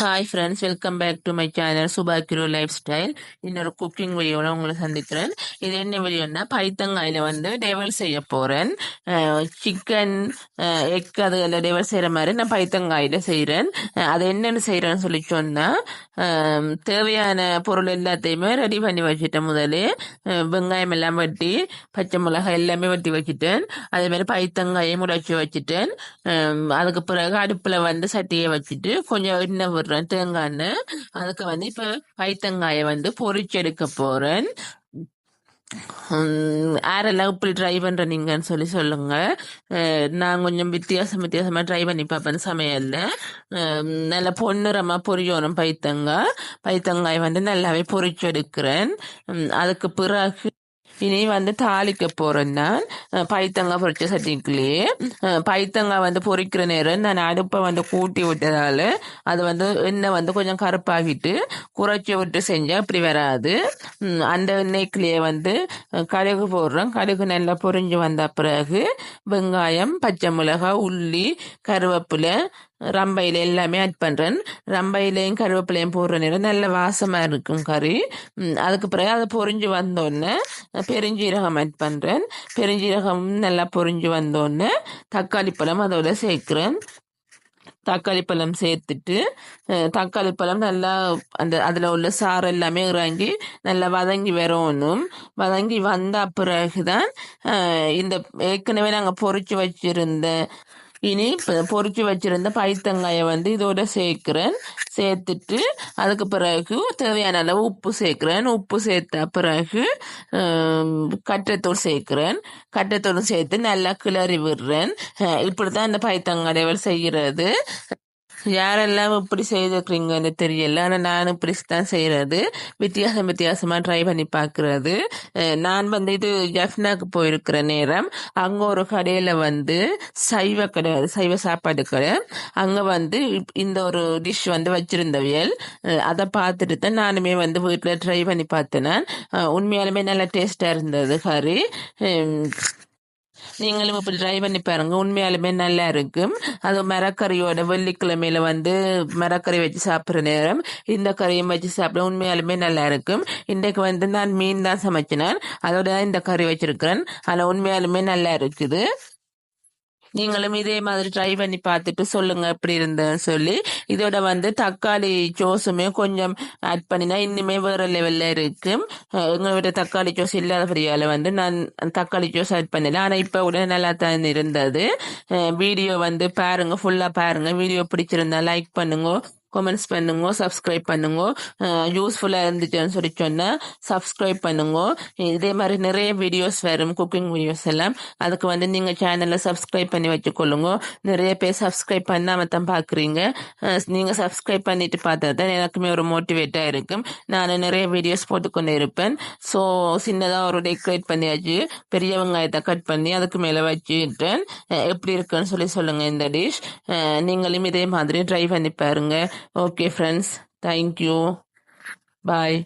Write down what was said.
Hi friends, welcome back to my channel சுபாக்கிரோ lifestyle. இன்னொரு cooking வீடியோவில் உங்களை சந்திக்கிறேன். இது என்ன வீடியோன்னா, பைத்தங்காயில் வந்து டெவல் செய்ய போகிறேன். சிக்கன் எக் அதில் டெவல் செய்கிற மாதிரி நான் பைத்தங்காயில் செய்கிறேன். அது என்னென்னு செய்கிறேன்னு சொல்லி சொன்னால், தேவையான பொருள் எல்லாத்தையுமே ரெடி பண்ணி வச்சுட்டேன். முதலே வெங்காயம் எல்லாம் வெட்டி, பச்சை மிளகாய் எல்லாமே வெட்டி வச்சுட்டேன். அதேமாதிரி பைத்தங்காயும் முளைச்சி வச்சுட்டேன். அதுக்கு பிறகு அடுப்பில் வந்து சட்டியை வச்சுட்டு கொஞ்சம் எண்ணெய் விடுறேன், தேங்காய் எண்ணெய். அதுக்கு வந்து இப்போ பைத்தங்காயை வந்து பொரிச்செடுக்க போகிறேன். யாரெல்லாம் இப்படி ட்ரை பண்ணுறீங்கன்னு சொல்லி சொல்லுங்க. நான் கொஞ்சம் வித்தியாசமாக ட்ரை பண்ணி பார்ப்பேன் சமையலில். நல்லா பொன்னிறமாக பொரியணும் பைத்தங்காய் வந்து நல்லாவே பொரிச்செடுக்கிறேன். அதுக்கு பிறகு இனி வந்து தாளிக்க போறேன். நான் பைத்தங்காய் பொரிச்ச சட்டிக்குள்ளேயே பைத்தங்காய் வந்து பொரிக்கிற நேரம் நான் அடுப்பை வந்து கூட்டி விட்டதால அது வந்து எண்ணெய் வந்து கொஞ்சம் கருப்பாகிட்டு குறைச்சி விட்டு செஞ்சா அப்படி வராது. அந்த எண்ணெய்க்குள்ளேயே வந்து கடுகு போடுறேன். கடுகு நல்லா பொரிஞ்சு வந்த பிறகு வெங்காயம், பச்சை மிளகாய், உள்ளி, கருவேப்பிலை, ரம்பையில எல்லாமே ஆட் பண்றேன். ரம்பையிலையும் கருவேப்பிலையும் போடுற நேரம் நல்ல வாசமா இருக்கும் கறி. அதுக்கு பிறகு அதை பொரிஞ்சு வந்தோடனே பெருஞ்சீரகம் ஆட் பண்றேன். பெருஞ்சீரகம் நல்லா பொரிஞ்சு வந்தோடனே தக்காளி பழம் அதோட சேர்க்கிறேன். தக்காளி பழம் சேர்த்துட்டு தக்காளி பழம் நல்லா அதில் உள்ள சாறு எல்லாமே இறங்கி நல்லா வதங்கி வரணும். வதங்கி வந்த பிறகுதான் இந்த ஏற்கனவே நாங்கள் பொரிச்சு வச்சிருந்த பொரிச்சு வச்சிருந்த பைத்தங்காயை வந்து இதோட சேர்க்கிறேன். சேர்த்துட்டு அதுக்கு பிறகு தேவையான அளவு உப்பு சேர்க்கிறேன். உப்பு சேர்த்த பிறகு கட்டைத்தூள் சேர்க்கிறேன். கட்டைத்தூள் சேர்த்து நல்லா கிளறி விடுறேன். இப்படித்தான் இந்த பைத்தங்காய் செய்கிறது. யாரெல்லாம் இப்படி செய்திருக்கிறீங்கன்னு தெரியல, ஆனால் நான் இப்படி தான் செய்கிறது. வித்தியாசமாக ட்ரை பண்ணி பார்க்கறது. நான் வந்து இது ஜஃப்னாக்கு போயிருக்கிற நேரம் அங்கே ஒரு கடையில் வந்து சைவ சாப்பாடு கடை, அங்கே வந்து இந்த ஒரு டிஷ் வந்து வச்சிருந்தவியல். அதை பார்த்துட்டு தான் நானுமே வந்து வீட்டில் ட்ரை பண்ணி பார்த்தேன். உண்மையாலுமே நல்லா டேஸ்டாக இருந்தது கறி. நீங்களும் இப்படி ட்ரை பண்ணி பாருங்க, உண்மையாலுமே நல்லா இருக்கும். அது மரக்கறியோட வெள்ளிக்கிழமையில வந்து மரக்கறி வச்சு சாப்பிட்ற நேரம் இந்த கறியும் வச்சு சாப்பிட உண்மையாலுமே நல்லா இருக்கும். இன்றைக்கு வந்து நான் மீன் தான் சமைச்சினேன், அதோட இந்த கறி வச்சிருக்கிறேன். ஆனால் உண்மையாலுமே நல்லா இருக்குது. நீங்களும் இதே மாதிரி ட்ரை பண்ணி பார்த்துட்டு சொல்லுங்க எப்படி இருந்ததுன்னு சொல்லி. இதோட வந்து தக்காளி சோஸுமே கொஞ்சம் ஆட் பண்ணினா இன்னுமே வேற லெவல்ல இருக்கும். எங்களோட தக்காளி சோஸ் இல்லாதபடியால வந்து நான் தக்காளி சோஸ் ஆட் பண்ணல. ஆனால் இப்போ உடனே நல்லா தான் இருந்தது. வீடியோ வந்து பாருங்க, ஃபுல்லா பாருங்க. வீடியோ பிடிச்சிருந்தா லைக் பண்ணுங்க, கமெண்ட்ஸ் பண்ணுங்க, சப்ஸ்கிரைப் பண்ணுங்க. யூஸ்ஃபுல்லாக இருந்துச்சுன்னு சொல்லி சொன்னால் சப்ஸ்கிரைப் பண்ணுங்க. இதே மாதிரி நிறைய வீடியோஸ் வரும், குக்கிங் வீடியோஸ் எல்லாம். அதுக்கு வந்து நீங்கள் சேனலில் சப்ஸ்கிரைப் பண்ணி வச்சுக்கொள்ளுங்க. நிறைய பேர் சப்ஸ்கிரைப் பண்ணாமல் தான் பார்க்குறீங்க. நீங்கள் சப்ஸ்கிரைப் பண்ணிட்டு பார்த்தா தான் எனக்குமே ஒரு மோட்டிவேட்டாக இருக்கும். நான் நிறைய வீடியோஸ் போட்டுக்கொண்டே இருப்பேன். ஸோ சின்னதாக ஒரு டெக்கரேட் பண்ணியாச்சு, பெரிய வெங்காயத்தை கட் பண்ணி அதுக்கு மேலே வச்சுட்டேன். எப்படி இருக்குன்னு சொல்லி சொல்லுங்கள் இந்த டிஷ். நீங்களும் இதே மாதிரி ட்ரை பண்ணி பாருங்க. Okay friends, thank you. Bye.